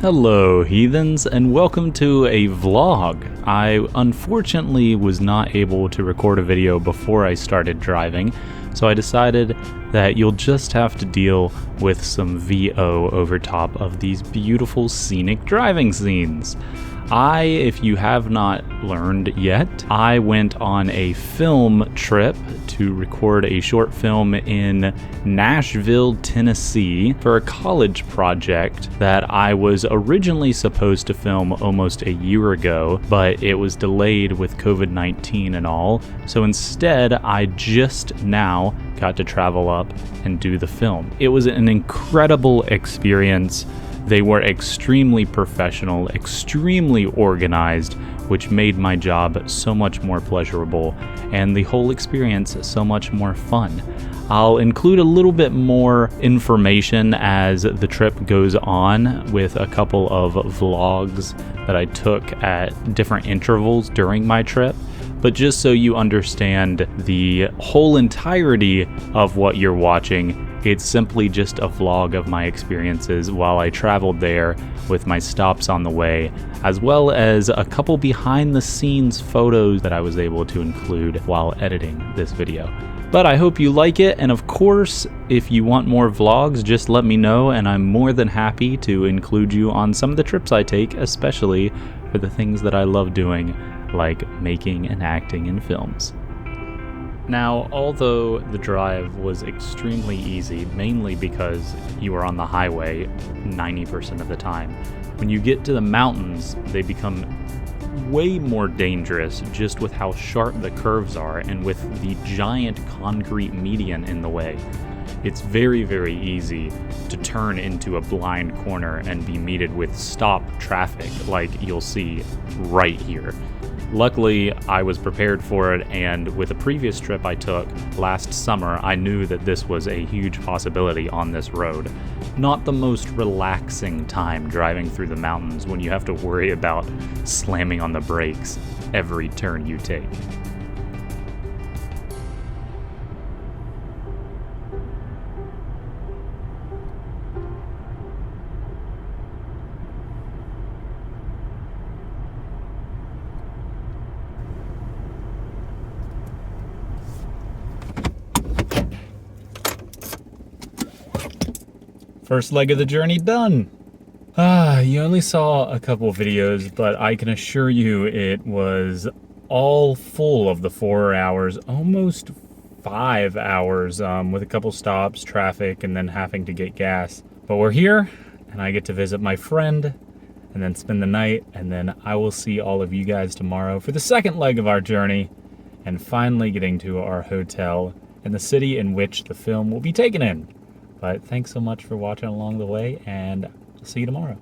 Hello heathens, and welcome to a vlog. I unfortunately was not able to record a video before I started driving, so I decided that you'll just have to deal with some VO over top of these beautiful scenic driving scenes. If you have not learned yet, I went on a film trip to record a short film in Nashville, Tennessee for a college project that I was originally supposed to film almost a year ago, but it was delayed with COVID-19 and all. So instead, I just now got to travel up and do the film. It was an incredible experience. They were extremely professional, extremely organized, which made my job so much more pleasurable and the whole experience so much more fun. I'll include a little bit more information as the trip goes on with a couple of vlogs that I took at different intervals during my trip. But just so you understand the whole entirety of what you're watching, it's simply just a vlog of my experiences while I traveled there with my stops on the way, as well as a couple behind the scenes photos that I was able to include while editing this video. But I hope you like it, and of course, if you want more vlogs, just let me know, and I'm more than happy to include you on some of the trips I take, especially for the things that I love doing, like making and acting in films. Now, although the drive was extremely easy, mainly because you were on the highway 90% of the time, when you get to the mountains, they become way more dangerous just with how sharp the curves are and with the giant concrete median in the way. It's very, very easy to turn into a blind corner and be meted with stop traffic like you'll see right here. Luckily, I was prepared for it, and with a previous trip I took last summer, I knew that this was a huge possibility on this road. Not the most relaxing time driving through the mountains when you have to worry about slamming on the brakes every turn you take. First leg of the journey done. You only saw a couple videos, but I can assure you it was all full of the 4 hours, almost 5 hours, with a couple stops, traffic, and then having to get gas. But we're here, and I get to visit my friend, and then spend the night, and then I will see all of you guys tomorrow for the second leg of our journey, and finally getting to our hotel in the city in which the film will be taken in. But thanks so much for watching along the way, and I'll see you tomorrow.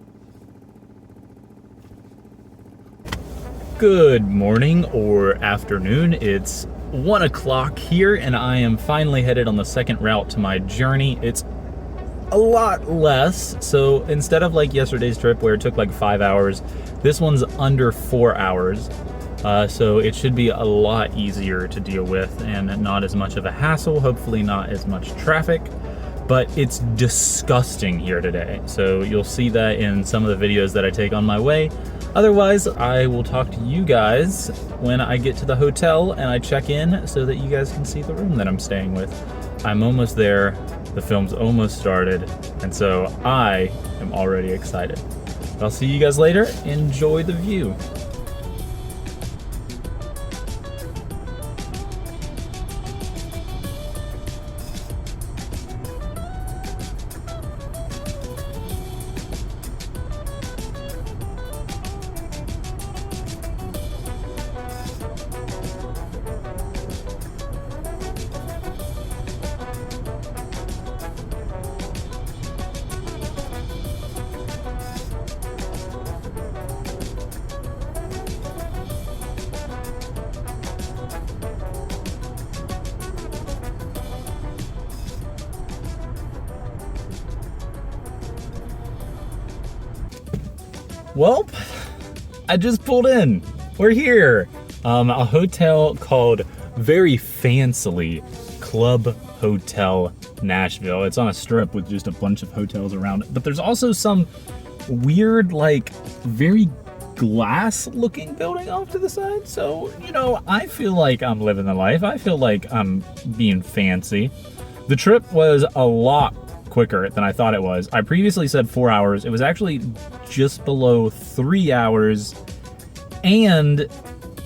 Good morning or afternoon. It's 1 o'clock here, and I am finally headed on the second route to my journey. It's a lot less, so instead of like yesterday's trip where it took like 5 hours, this one's under 4 hours. So it should be a lot easier to deal with and not as much of a hassle, hopefully not as much traffic. But it's disgusting here today, so you'll see that in some of the videos that I take on my way. Otherwise, I will talk to you guys when I get to the hotel and I check in so that you guys can see the room that I'm staying with. I'm almost there, the film's almost started, and so I am already excited. I'll see you guys later. Enjoy the view. Well, I just pulled in. We're here. A hotel called very fancily Club Hotel Nashville. It's on a strip with just a bunch of hotels around it. But there's also some weird, like, very glass looking building off to the side. So, you know, I feel like I'm living the life. I feel like I'm being fancy. The trip was a lot quicker than I thought it was. I previously said 4 hours. It was actually just below 3 hours. And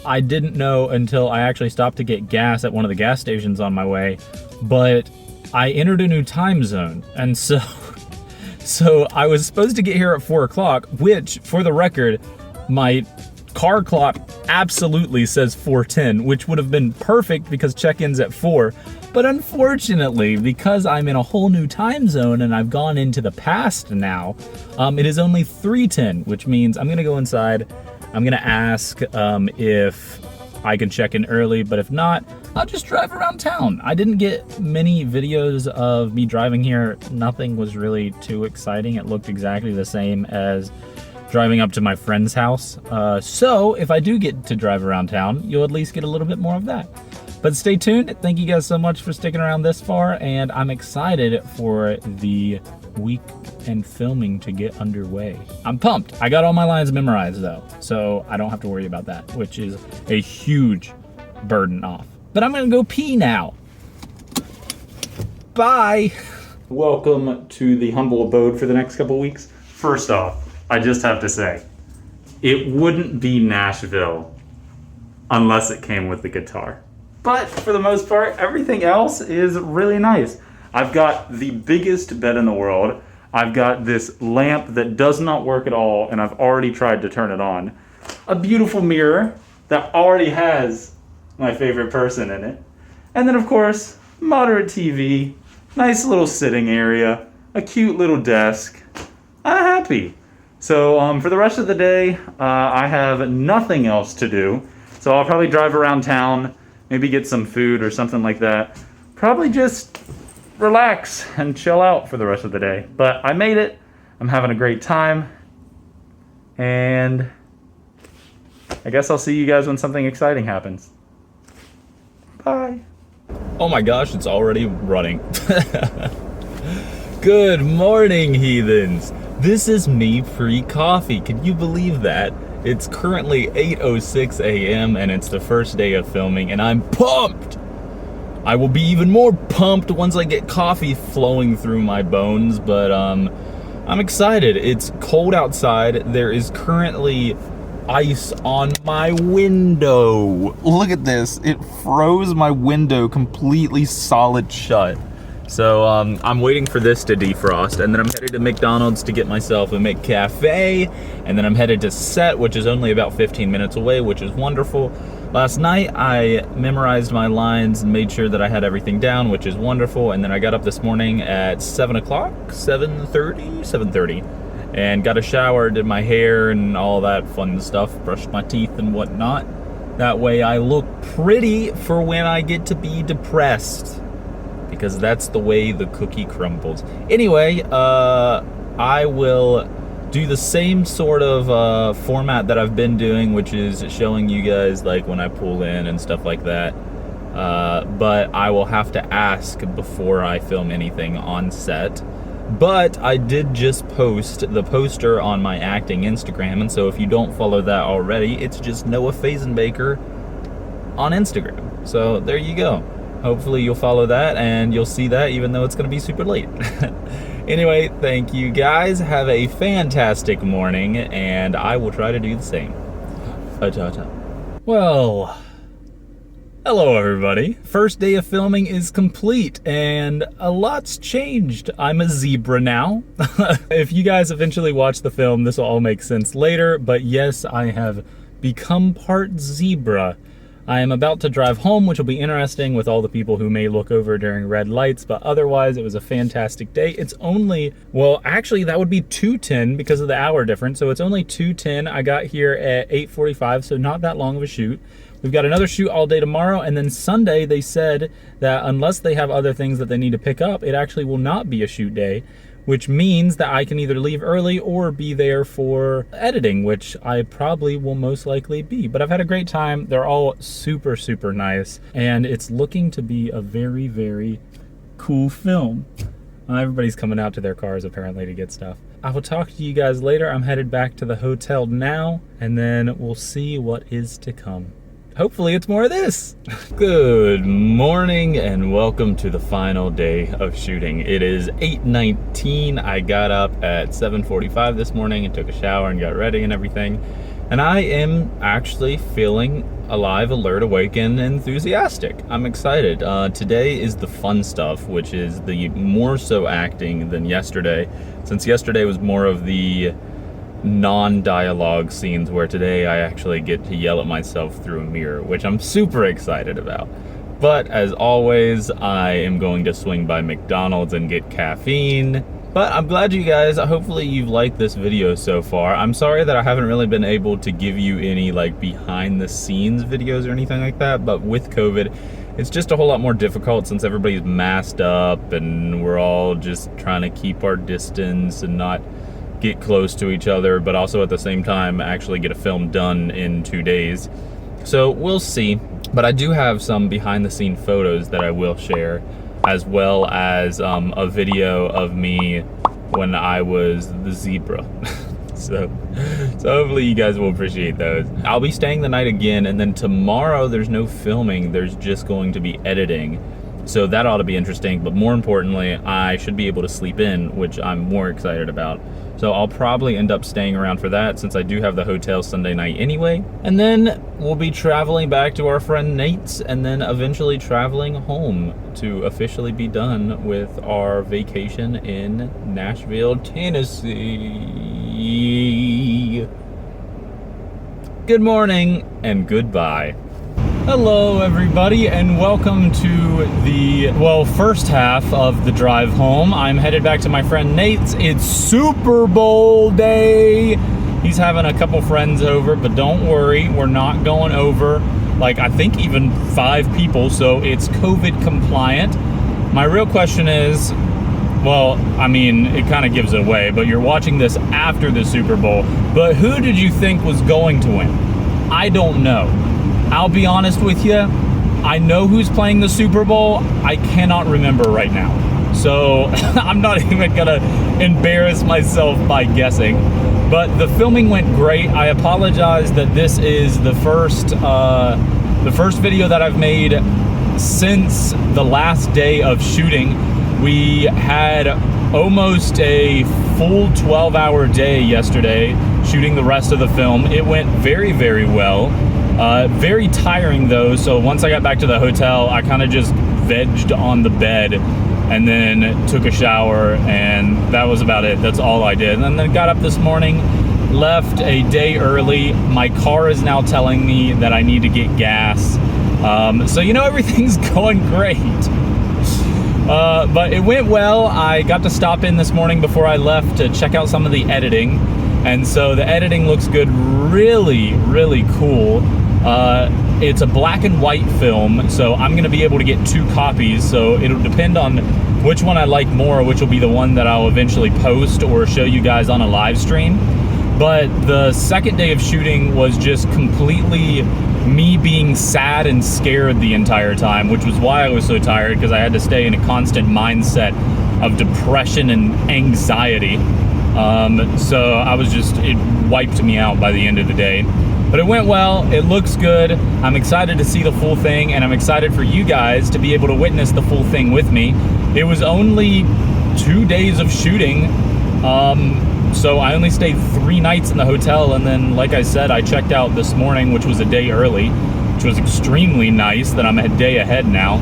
I didn't know until I actually stopped to get gas at one of the gas stations on my way, but I entered a new time zone. And so I was supposed to get here at 4 o'clock, which, for the record, my car clock absolutely says 4:10, which would have been perfect because check-in's at 4. But unfortunately, because I'm in a whole new time zone and I've gone into the past now, it is only 3:10, which means I'm gonna go inside. I'm gonna ask if I can check in early, but if not, I'll just drive around town. I didn't get many videos of me driving here. Nothing was really too exciting. It looked exactly the same as driving up to my friend's house. So if I do get to drive around town, you'll at least get a little bit more of that. But stay tuned. Thank you guys so much for sticking around this far, and I'm excited for the week and filming to get underway. I'm pumped. I got all my lines memorized though, so I don't have to worry about that, which is a huge burden off. But I'm gonna go pee now. Bye. Welcome to the humble abode for the next couple weeks. First off, I just have to say, it wouldn't be Nashville unless it came with the guitar. But for the most part, everything else is really nice. I've got the biggest bed in the world. I've got this lamp that does not work at all, and I've already tried to turn it on. A beautiful mirror that already has my favorite person in it. And then, of course, moderate TV, nice little sitting area, a cute little desk. I'm happy. So for the rest of the day, I have nothing else to do. So I'll probably drive around town, maybe get some food or something like that. Probably just relax and chill out for the rest of the day. But I made it. I'm having a great time. And I guess I'll see you guys when something exciting happens. Bye. Oh my gosh, it's already running. Good morning, heathens. This is me pre-coffee. Can you believe that? It's currently 8:06 a.m. and it's the first day of filming, and I'm pumped! I will be even more pumped once I get coffee flowing through my bones, but I'm excited. It's cold outside. There is currently ice on my window. Look at this. It froze my window completely solid shut. So I'm waiting for this to defrost, and then I'm headed to McDonald's to get myself a McCafe, and then I'm headed to set, which is only about 15 minutes away, which is wonderful. Last night I memorized my lines and made sure that I had everything down, which is wonderful, and then I got up this morning at 7 o'clock, 7:30, and got a shower, did my hair and all that fun stuff, brushed my teeth and whatnot. That way I look pretty for when I get to be depressed, because that's the way the cookie crumbles. Anyway, I will do the same sort of format that I've been doing, which is showing you guys like when I pull in and stuff like that. But I will have to ask before I film anything on set. But I did just post the poster on my acting Instagram, and so if you don't follow that already, it's just Noah Fazenbaker on Instagram. So there you go. Hopefully you'll follow that and you'll see that even though it's going to be super late. Anyway, thank you guys. Have a fantastic morning, and I will try to do the same. Well, hello everybody. First day of filming is complete and a lot's changed. I'm a zebra now. If you guys eventually watch the film, this will all make sense later, but yes, I have become part zebra. I am about to drive home, which will be interesting with all the people who may look over during red lights, but otherwise it was a fantastic day. It's only, well, actually that would be 2:10 because of the hour difference, so it's only 2:10. I got here at 8:45, so not that long of a shoot. We've got another shoot all day tomorrow, and then Sunday they said that unless they have other things that they need to pick up, it actually will not be a shoot day, which means that I can either leave early or be there for editing, which I probably will most likely be. But I've had a great time. They're all super, super nice, and it's looking to be a very, very cool film. Everybody's coming out to their cars apparently to get stuff. I will talk to you guys later. I'm headed back to the hotel now, and then we'll see what is to come. Hopefully it's more of this. Good morning and welcome to the final day of shooting. It is 8:19. I got up at 7:45 this morning and took a shower and got ready and everything. And I am actually feeling alive, alert, awake, and enthusiastic. I'm excited. Today is the fun stuff, which is the more so acting than yesterday, since yesterday was more of the non-dialogue scenes, where today I actually get to yell at myself through a mirror, which I'm super excited about. But as always, I am going to swing by McDonald's and get caffeine. But I'm glad you guys, hopefully you've liked this video so far. I'm sorry that I haven't really been able to give you any like behind the scenes videos or anything like that, but with COVID, it's just a whole lot more difficult since everybody's masked up and we're all just trying to keep our distance and not get close to each other, but also at the same time actually get a film done in 2 days. So we'll see. But I do have some behind the scene photos that I will share, as well as a video of me when I was the zebra. so hopefully you guys will appreciate those. I'll be staying the night again, and then tomorrow there's no filming, there's just going to be editing. So that ought to be interesting, but more importantly, I should be able to sleep in, which I'm more excited about. So I'll probably end up staying around for that, since I do have the hotel Sunday night anyway. And then we'll be traveling back to our friend Nate's, and then eventually traveling home to officially be done with our vacation in Nashville, Tennessee. Good morning and goodbye. Hello everybody, and welcome to the, first half of the drive home. I'm headed back to my friend Nate's. It's Super Bowl day. He's having a couple friends over, but don't worry, we're not going over, like, I think even 5 people, so it's COVID compliant. My real question is, well, I mean, it kind of gives it away, but you're watching this after the Super Bowl, but who did you think was going to win? I don't know. I'll be honest with you, I know who's playing the Super Bowl, I cannot remember right now. So I'm not even gonna embarrass myself by guessing. But the filming went great. I apologize that this is the first video that I've made since the last day of shooting. We had almost a full 12-hour day yesterday shooting the rest of the film. It went very, very well. Very tiring though, so once I got back to the hotel, I kind of just vegged on the bed and then took a shower, and that was about it. That's all I did. And then got up this morning, left a day early. My car is now telling me that I need to get gas. So you know, everything's going great. But it went well. I got to stop in this morning before I left to check out some of the editing. And so the editing looks good, really, really cool. It's a black and white film, so I'm gonna be able to get 2 copies, so it'll depend on which one I like more, which will be the one that I'll eventually post or show you guys on a live stream. But the second day of shooting was just completely me being sad and scared the entire time, which was why I was so tired, because I had to stay in a constant mindset of depression and anxiety. So I was just, it wiped me out by the end of the day. But it went well, it looks good. I'm excited to see the full thing, and I'm excited for you guys to be able to witness the full thing with me. It was only 2 days of shooting, so I only stayed 3 nights in the hotel, and then, like I said, I checked out this morning, which was a day early, which was extremely nice that I'm a day ahead now.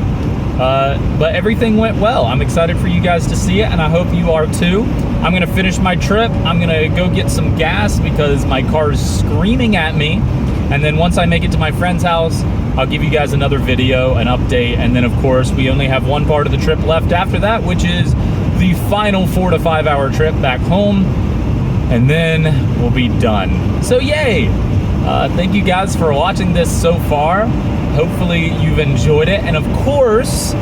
But everything went well. I'm excited for you guys to see it, and I hope you are too. I'm gonna finish my trip. I'm gonna go get some gas because my car is screaming at me. And then once I make it to my friend's house, I'll give you guys another video, an update, and then of course we only have one part of the trip left after that, which is the final 4 to 5 hour trip back home, and then we'll be done. So yay! Thank you guys for watching this so far. Hopefully you've enjoyed it, and of course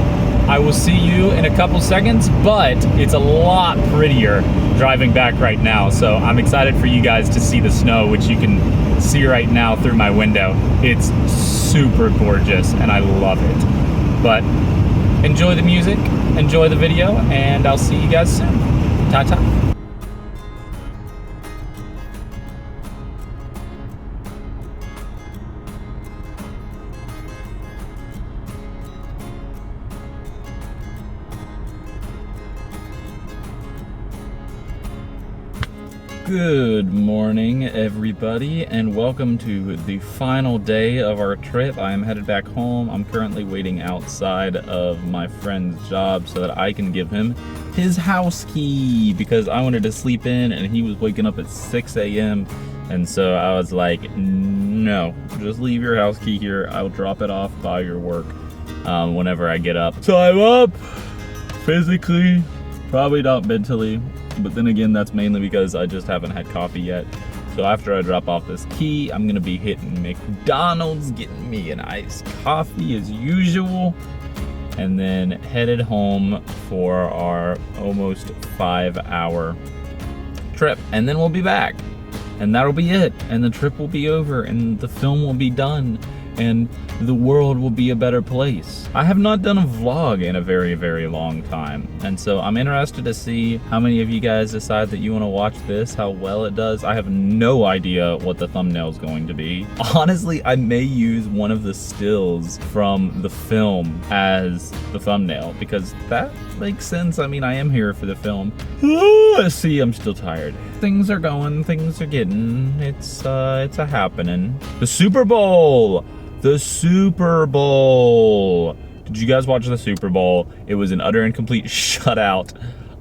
I will see you in a couple seconds, but it's a lot prettier driving back right now, so I'm excited for you guys to see the snow, which you can see right now through my window. It's super gorgeous and I love it. But enjoy the music, enjoy the video, and I'll see you guys soon. Ta-ta. Good morning, everybody, and welcome to the final day of our trip. I am headed back home. I'm currently waiting outside of my friend's job so that I can give him his house key because I wanted to sleep in and he was waking up at 6 a.m. And so I was like, no, just leave your house key here. I'll drop it off by your work whenever I get up. So I'm up physically, probably not mentally. But then again, that's mainly because I just haven't had coffee yet. So after I drop off this key, I'm gonna be hitting McDonald's, getting me an iced coffee as usual, and then headed home for our almost 5-hour trip. And then we'll be back. And that'll be it. And the trip will be over and the film will be done. And the world will be a better place. I have not done a vlog in a very, very long time. And so I'm interested to see how many of you guys decide that you want to watch this, how well it does. I have no idea what the thumbnail is going to be. Honestly, I may use one of the stills from the film as the thumbnail because that makes sense. I mean, I am here for the film. See, I'm still tired. Things are going, things are getting, it's a happening. The Super Bowl! The Super Bowl! Did you guys watch the Super Bowl? It was an utter and complete shutout.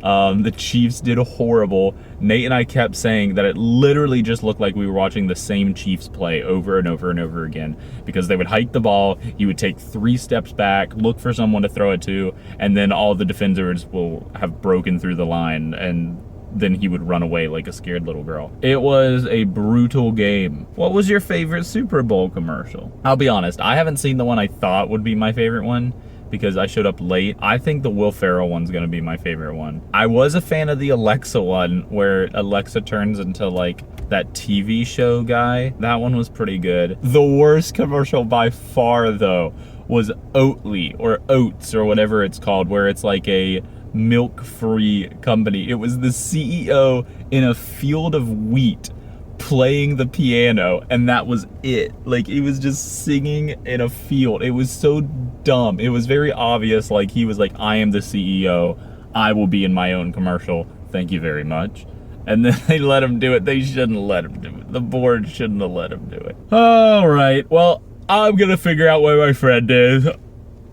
The Chiefs did horrible. Nate and I kept saying that it literally just looked like we were watching the same Chiefs play over and over and over again because they would hike the ball, he would take 3 steps back, look for someone to throw it to, and then all the defenders will have broken through the line and then he would run away like a scared little girl. It was a brutal game. What was your favorite Super Bowl commercial? I'll be honest, I haven't seen the one I thought would be my favorite one because I showed up late. I think the Will Ferrell one's gonna be my favorite one. I was a fan of the Alexa one where Alexa turns into like that TV show guy. That one was pretty good. The worst commercial by far though was Oatly or Oats or whatever it's called, where it's like a milk-free company. It was the CEO in a field of wheat playing the piano, and that was it. Like, he was just singing in a field. It was so dumb. It was very obvious, like, he was like, I am the CEO. I will be in my own commercial. Thank you very much. And then they let him do it. They shouldn't let him do it. The board shouldn't have let him do it. All right, well, I'm gonna figure out where my friend is.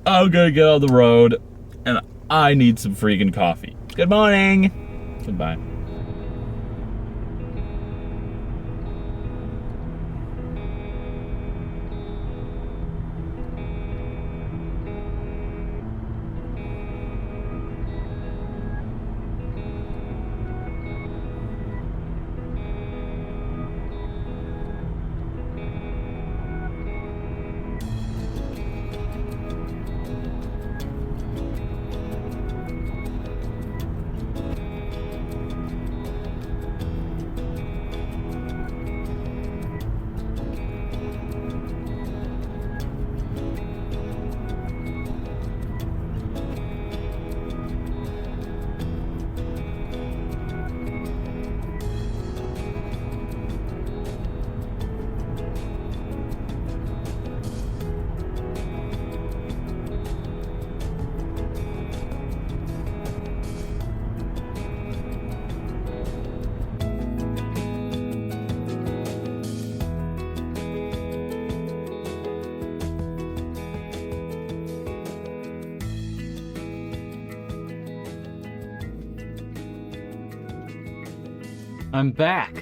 I'm gonna get on the road, and I need some freaking coffee. Good morning. Goodbye. I'm back,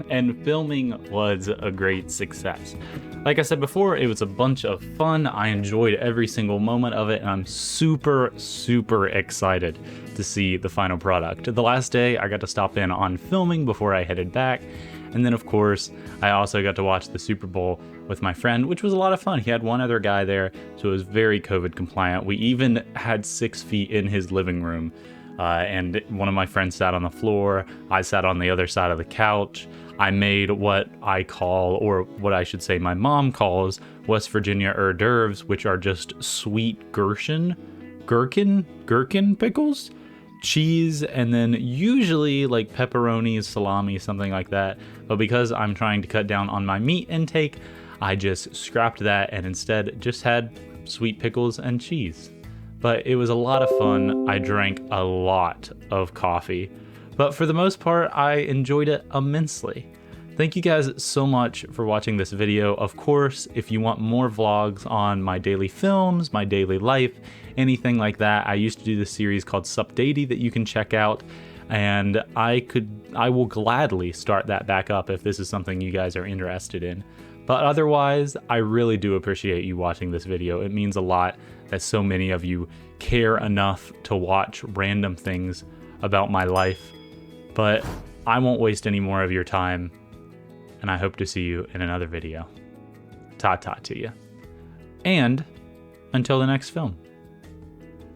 and filming was a great success. Like I said before, it was a bunch of fun. I enjoyed every single moment of it, and I'm super, super excited to see the final product. The last day, I got to stop in on filming before I headed back, and then of course, I also got to watch the Super Bowl with my friend, which was a lot of fun. He had one other guy there, so it was very COVID compliant. We even had 6 feet in his living room. And one of my friends sat on the floor, I sat on the other side of the couch. I made what I call, or what I should say my mom calls, West Virginia hors d'oeuvres, which are just sweet gherkin pickles, cheese, and then usually like pepperonis, salami, something like that. But because I'm trying to cut down on my meat intake, I just scrapped that and instead just had sweet pickles and cheese. But it was a lot of fun. I drank a lot of coffee. But for the most part, I enjoyed it immensely. Thank you guys so much for watching this video. Of course, if you want more vlogs on my daily films, my daily life, anything like that, I used to do this series called Sup Datey that you can check out, and I will gladly start that back up if this is something you guys are interested in. But otherwise, I really do appreciate you watching this video. It means a lot that so many of you care enough to watch random things about my life. But I won't waste any more of your time, and I hope to see you in another video. Ta-ta to you. And until the next film.